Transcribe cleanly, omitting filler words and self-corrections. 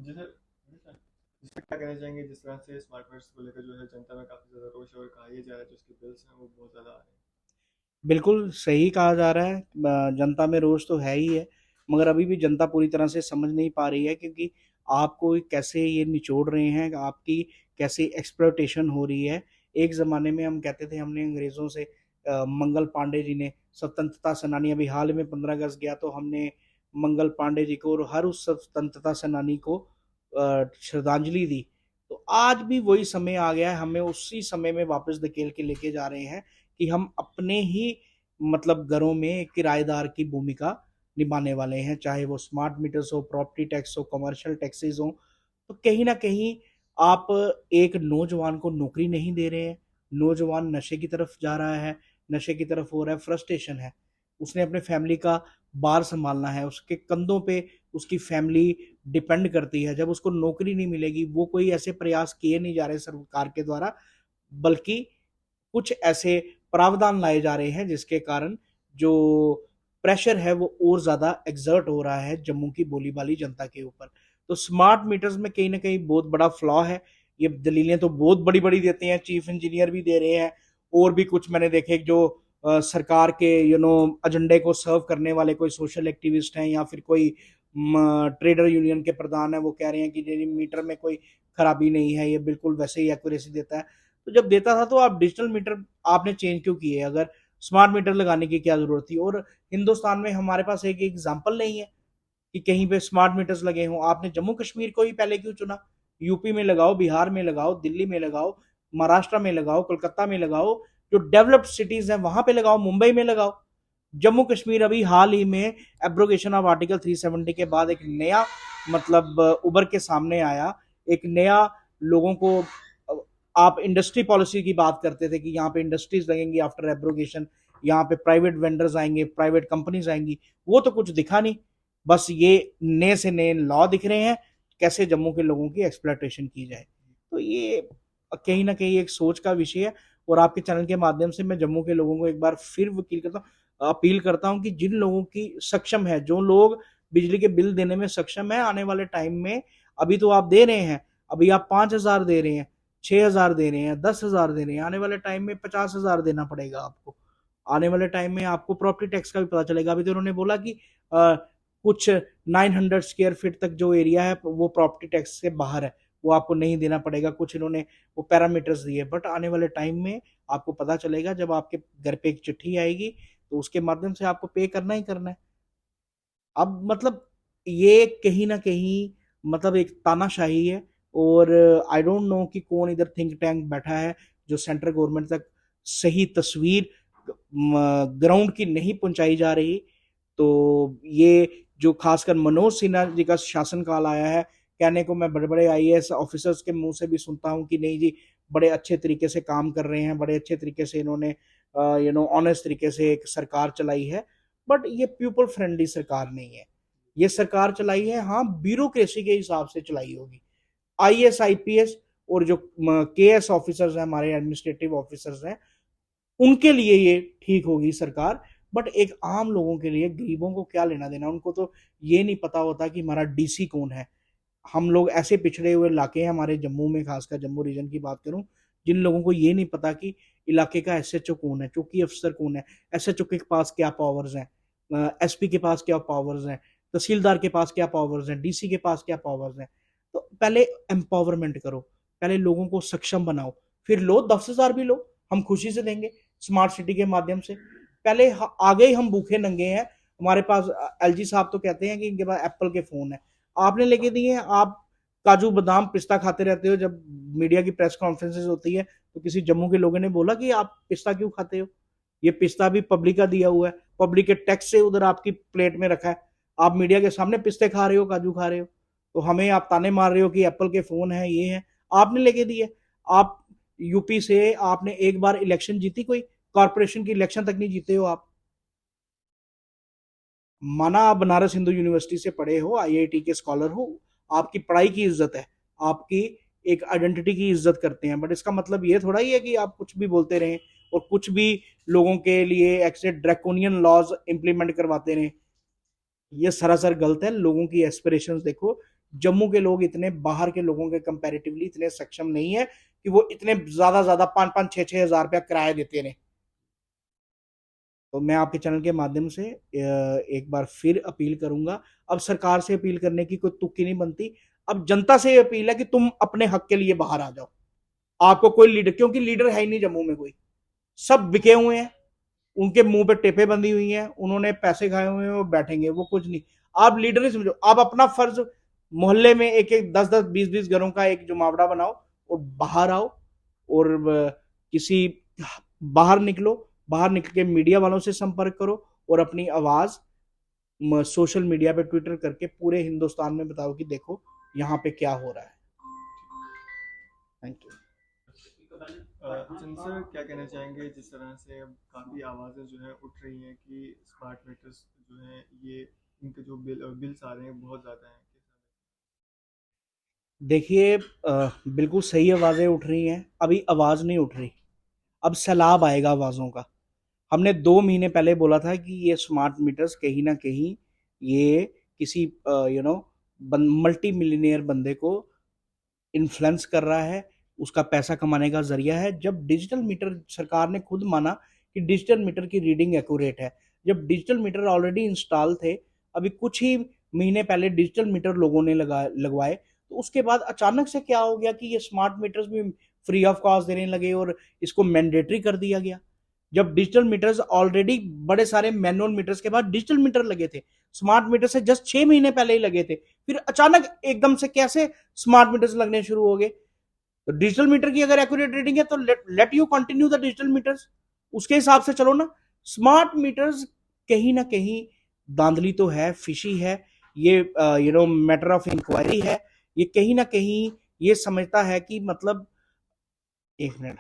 जी sir. जी sir, इसमें क्या कहना चाहेंगे जिस तरह से स्मार्ट मीटर्स को लेकर जो है जनता में काफ़ी ज़्यादा रोष है और कहा यह जा रहा है जो उसके बिल्स हैं वो बहुत ज़्यादा आ रहे हैं। बिल्कुल सही कहा जा रहा है। जनता में रोष तो है ही है, मगर अभी भी जनता पूरी तरह से समझ नहीं पा रही है, क्योंकि आपको कैसे ये निचोड़ रहे हैं, आपकी कैसे एक्सप्लॉइटेशन हो रही है। एक ज़माने में हम कहते थे, हमने अंग्रेज़ों से मंगल पांडे जी ने, स्वतंत्रता सेनानी, अभी हाल में 15 अगस्त गया तो हमने मंगल पांडे जी को और हर उस स्वतंत्रता सेनानी को श्रद्धांजलि दी। तो आज भी वही समय आ गया है, हमें उसी समय में वापस धकेल के लेके जा रहे हैं कि हम अपने ही मतलब घरों में किराएदार की भूमिका निभाने वाले हैं, चाहे वो स्मार्ट मीटर्स हो, प्रॉपर्टी टैक्स हो, कमर्शियल टैक्सेस हो। तो कहीं ना कहीं आप एक नौजवान को नौकरी नहीं दे रहे हैं, नौजवान नशे की तरफ जा रहा है, नशे की तरफ हो रहा है, फ्रस्ट्रेशन है, उसने अपने फैमिली का बार संभालना है, उसके कंधों पे उसकी फैमिली डिपेंड करती है। जब उसको नौकरी नहीं मिलेगी, वो कोई ऐसे प्रयास किए नहीं जा रहे सरकार के द्वारा, बल्कि कुछ ऐसे प्रावधान लाए जा रहे हैं जिसके कारण जो प्रेशर है वो और ज्यादा एग्जर्ट हो रहा है जम्मू की बोली वाली जनता के ऊपर। तो स्मार्ट मीटर्स में कहीं ना कहीं बहुत बड़ा फ्लॉ है। ये दलीलें तो बहुत बड़ी बड़ी देते हैं, चीफ इंजीनियर भी दे रहे हैं, और भी कुछ मैंने देखे जो सरकार के एजेंडे को सर्व करने वाले कोई सोशल एक्टिविस्ट हैं या फिर कोई ट्रेडर यूनियन के प्रधान है, वो कह रहे हैं कि ये मीटर में कोई खराबी नहीं है, ये बिल्कुल वैसे ही एक्यूरेसी देता है। तो जब देता था तो आप डिजिटल मीटर आपने चेंज क्यों किए, अगर स्मार्ट मीटर लगाने की क्या जरूरत थी? और हिंदुस्तान में हमारे पास एक एग्जाम्पल नहीं है कि कहीं पे स्मार्ट मीटर्स लगे हों। आपने जम्मू कश्मीर को ही पहले क्यों चुना? यूपी में लगाओ, बिहार में लगाओ, दिल्ली में लगाओ, महाराष्ट्र में लगाओ, कोलकाता में लगाओ, जो डेवलप्ड सिटीज हैं वहां पे लगाओ, मुंबई में लगाओ। जम्मू कश्मीर अभी हाल ही में एब्रोगेशन ऑफ आर्टिकल 370 के बाद एक नया मतलब उभर के सामने आया, एक नया लोगों को आप इंडस्ट्री पॉलिसी की बात करते थे कि यहाँ पे इंडस्ट्रीज लगेंगी आफ्टर एब्रोगेशन, यहाँ पे प्राइवेट वेंडर्स आएंगे, प्राइवेट कंपनीज आएंगी, वो तो कुछ दिखा नहीं। बस ये नए से नए लॉ दिख रहे हैं, कैसे जम्मू के लोगों की एक्सप्लॉइटेशन की जाए। तो ये कहीं ना कहीं एक सोच का विषय है। और आपके चैनल के माध्यम से मैं जम्मू के लोगों को एक बार फिर वकील करता हूँ, अपील करता हूँ कि जिन लोगों की सक्षम है, जो लोग बिजली के बिल देने में सक्षम है, आने वाले टाइम में, अभी तो आप दे रहे हैं, अभी आप 5,000 दे रहे हैं, 6,000 दे रहे हैं, 10,000 दे रहे हैं, आने वाले टाइम में 50,000 देना पड़ेगा आपको। आने वाले टाइम में आपको प्रॉपर्टी टैक्स का भी पता चलेगा। अभी तो उन्होंने बोला कि कुछ 900 स्क्वायर फीट तक जो एरिया है वो प्रॉपर्टी टैक्स से बाहर है, वो आपको नहीं देना पड़ेगा। कुछ इन्होंने वो पैरामीटर्स दिए, बट आने वाले टाइम में आपको पता चलेगा जब आपके घर पे एक चिट्ठी आएगी, तो उसके माध्यम से आपको पे करना ही करना है। अब मतलब ये कहीं ना कहीं मतलब एक तानाशाही है। और आई डोंट नो कि कौन इधर थिंक टैंक बैठा है जो सेंट्रल गवर्नमेंट तक सही तस्वीर ग्राउंड की नहीं पहुंचाई जा रही। तो ये जो खासकर मनोज सिन्हा जी का शासनकाल आया है, कहने को मैं बड़े बड़े आईएएस ऑफिसर्स के मुंह से भी सुनता हूँ कि नहीं जी, बड़े अच्छे तरीके से काम कर रहे हैं, बड़े अच्छे तरीके से इन्होंने ऑनेस्ट तरीके से एक सरकार चलाई है। बट ये पीपल फ्रेंडली सरकार नहीं है। ये सरकार चलाई है, हाँ, ब्यूरोक्रेसी के हिसाब से चलाई होगी। आईएएस आईपीएस और जो के एस ऑफिसर्स हैं, हमारे एडमिनिस्ट्रेटिव ऑफिसर्स हैं, उनके लिए ये ठीक होगी सरकार। बट एक आम लोगों के लिए, गरीबों को क्या लेना देना? उनको तो ये नहीं पता होता कि हमारा डीसी कौन है। हम लोग ऐसे पिछड़े हुए इलाके हैं हमारे जम्मू में, खासकर जम्मू रीजन की बात करूं, जिन लोगों को ये नहीं पता कि इलाके का एसएचओ कौन है, चौकी अफसर कौन है, एसएचओ के पास क्या पावर्स हैं, एसपी के पास क्या पावर्स हैं, तहसीलदार के पास क्या पावर्स हैं, डीसी के पास क्या पावर्स हैं। तो पहले एम्पावरमेंट करो, पहले लोगों को सक्षम बनाओ, फिर लो 10,000 भी लो, हम खुशी से देंगे स्मार्ट सिटी के माध्यम से। पहले आगे ही हम भूखे नंगे हैं। हमारे पास एलजी साहब तो कहते हैं कि इनके पास एप्पल के फोन है, आपने लेके दिए हैं। आप काजू बादाम पिस्ता खाते रहते हो, जब मीडिया की प्रेस कॉन्फ्रेंसेस होती है तो किसी जम्मू के लोगों ने बोला कि आप पिस्ता क्यों खाते हो? ये पिस्ता भी पब्लिक का दिया हुआ है, पब्लिक के टैक्स से उधर आपकी प्लेट में रखा है। आप मीडिया के सामने पिस्ते खा रहे हो, काजू खा रहे हो, तो हमें आप ताने मार रहे हो कि एप्पल के फोन है, ये है, आपने लेके दिए। आप यूपी से आपने एक बार इलेक्शन जीती, कोई कॉर्पोरेशन की इलेक्शन तक नहीं जीते हो आप। माना आप बनारस हिंदू यूनिवर्सिटी से पढ़े हो, आईआईटी के स्कॉलर हो, आपकी पढ़ाई की इज्जत है, आपकी एक आइडेंटिटी की इज्जत करते हैं, बट इसका मतलब ये थोड़ा ही है कि आप कुछ भी बोलते रहें और कुछ भी लोगों के लिए ऐसे ड्रैकोनियन लॉज इंप्लीमेंट करवाते रहें। ये सरासर गलत है। लोगों की एस्पिरेशंस देखो, जम्मू के लोग इतने बाहर के लोगों के कंपैरेटिवली इतने सक्षम नहीं है कि वो इतने ज्यादा 5-5 6-6 हजार रुपया किराया देते रहे। तो मैं आपके चैनल के माध्यम से एक बार फिर अपील करूंगा। अब सरकार से अपील करने की कोई तुक्की नहीं बनती। अब जनता से अपील है कि तुम अपने हक के लिए बाहर आ जाओ। आपको कोई लीडर, क्योंकि लीडर है ही नहीं जम्मू में कोई, सब बिके हुए हैं, उनके मुंह पे टेपे बंधी हुई हैं, उन्होंने पैसे खाए हुए हैं, वो बैठेंगे, वो कुछ नहीं। आप लीडर नहीं समझो, आप अपना फर्ज मोहल्ले में एक एक 10-10 20-20 घरों का एक जुमावड़ा बनाओ और बाहर आओ और किसी बाहर निकलो, बाहर निकल के मीडिया वालों से संपर्क करो और अपनी आवाज सोशल मीडिया पे ट्विटर करके पूरे हिंदुस्तान में बताओ कि देखो यहाँ पे क्या हो रहा है। Thank you. चंद सर, क्या कहना चाहेंगे जिस तरह से अब काफ़ी आवाज़ें जो है उठ रही हैं कि स्मार्ट मीटर्स जो हैं ये इनके जो बिल्स आ रहे हैं बहुत ज़्यादा हैं। देखिए, बिल्कुल सही आवाजें उठ रही हैं, अभी आवाज नहीं उठ रही, अब सैलाब आएगा आवाजों का। हमने 2 महीने पहले बोला था कि ये स्मार्ट मीटर्स कहीं ना कहीं ये किसी मल्टी मिलीनियर बंदे को इन्फ्लुएंस कर रहा है, उसका पैसा कमाने का जरिया है। जब डिजिटल मीटर सरकार ने खुद माना कि डिजिटल मीटर की रीडिंग एक्यूरेट है, जब डिजिटल मीटर ऑलरेडी इंस्टॉल थे, अभी कुछ ही महीने पहले डिजिटल मीटर लोगों ने लगवाए, तो उसके बाद अचानक से क्या हो गया कि ये स्मार्ट मीटर्स भी फ्री ऑफ कॉस्ट देने लगे और इसको मैंडेटरी कर दिया गया। जब डिजिटल मीटर्स ऑलरेडी बड़े सारे मैनुअल मीटर्स के बाद डिजिटल मीटर लगे थे, स्मार्ट मीटर से जस्ट 6 महीने पहले ही लगे थे, फिर अचानक एकदम से कैसे स्मार्ट मीटर्स लगने शुरू हो गए। तो डिजिटल मीटर की अगर एक्यूरेट रीडिंग है तो let you continue the digital meters, उसके हिसाब से चलो ना। स्मार्ट मीटर्स कहीं ना कहीं धांधली तो है, फिशी है, ये मैटर ऑफ इंक्वायरी है, ये कहीं ना कहीं ये समझता है कि मतलब, एक मिनट।